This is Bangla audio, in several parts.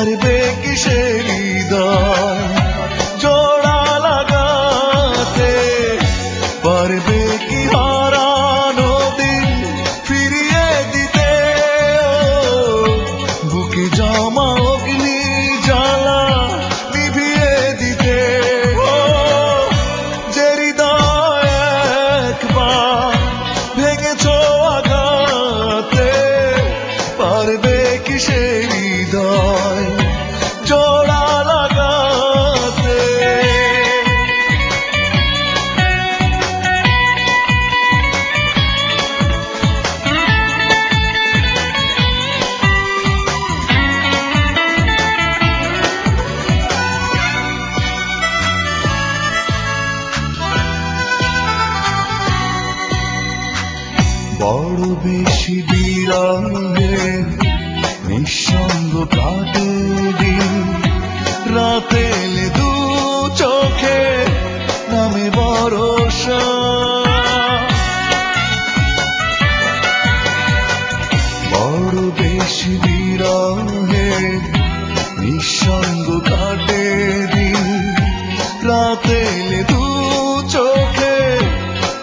পারবে কি সে হৃদয় জোড়া লাগাতে, পারবে কি হারানো দিন ফিরিয়ে দিতে, বুকে জমা অগ্নি জ্বালা নিভিয়ে দিতে। যে হৃদয় একবার ভেঙেছ আঘাতে, পারবে কি সে হৃদয় জোড়া লাগাতে। বড় বেশি বিরহে নিঃসঙ্গ কাটে দিন, রাতে এলে দু চোখে নামে ভরসা। বড় বেশি বিরহে নিঃসঙ্গ কাটে দিন, রাতে এলে দু চোখে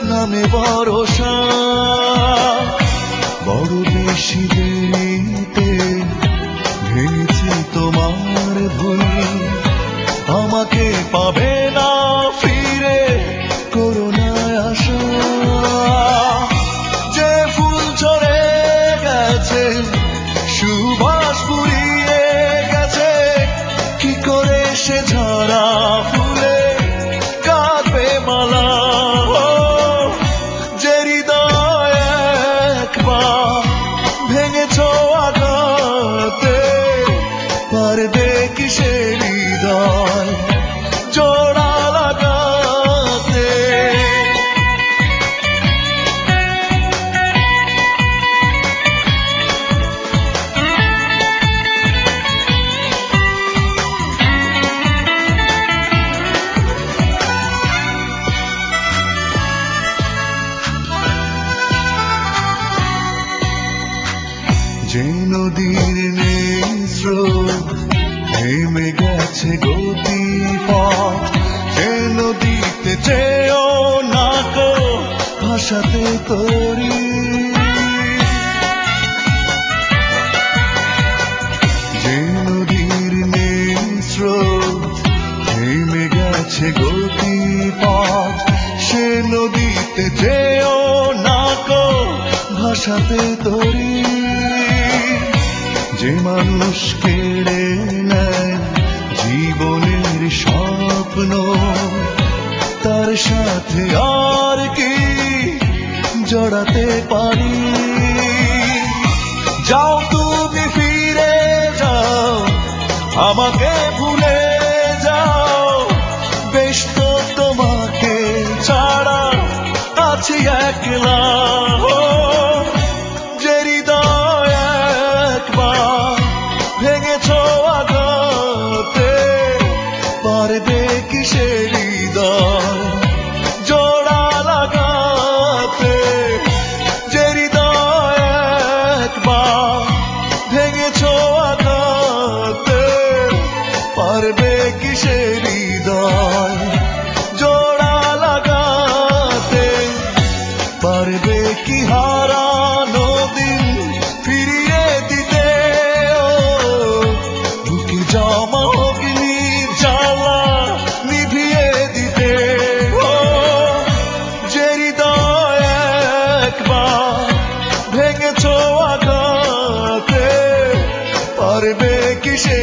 নামে ভরসা। বড় বেশি দেরিতে ভেঙেছি তোমার ভুল, আমাকে পাবে না ফিরে করুণায় আশা। যে ফুল ঝরে গেছে সুবাস ফুরিয়ে গেছে, কি করে সে ঝরা ফুলে কাঁদবে মালা। যে হৃদয় একবার ভেঙেছ আঘাতে, পারবে কি সে হৃদয় জোড়া লাগাতে। যে নদীর নেই স্রোত থেমে গেছে গতিপথ, যে নদীতে যেও না কো ভাসাতে তরি। যে নদীর নেই স্রোত থেমে গেছে গতিপথ, সে নদীতে যেও না কো ভাসাতে তরি। যে মানুষ কেড়ে নেয় জীবনের স্বপ্ন, তার সাথে আর কি জড়াতে পারি। যাও তুমি ফিরে যাও, আমাকে ভুলে যাও, বেশ তো তোমাকে ছাড়া আছি একলা। যে হৃদয় একবার ভেঙেছ আঘাতে, পারবে কি সে হৃদয় জোড়া লাগাতে। যে হৃদয় একবার ভেঙেছ আঘাতে, পারবে কি সে হৃদয় জোড়া লাগাতে, পারবে কি হারানো দিন ফিরিয়ে দিতে, বুকে জমা অগ্নি জ্বালা নিভিয়ে দিতে। যে হৃদয় একবার ভেঙেছ আঘাতে, পারবে কি সে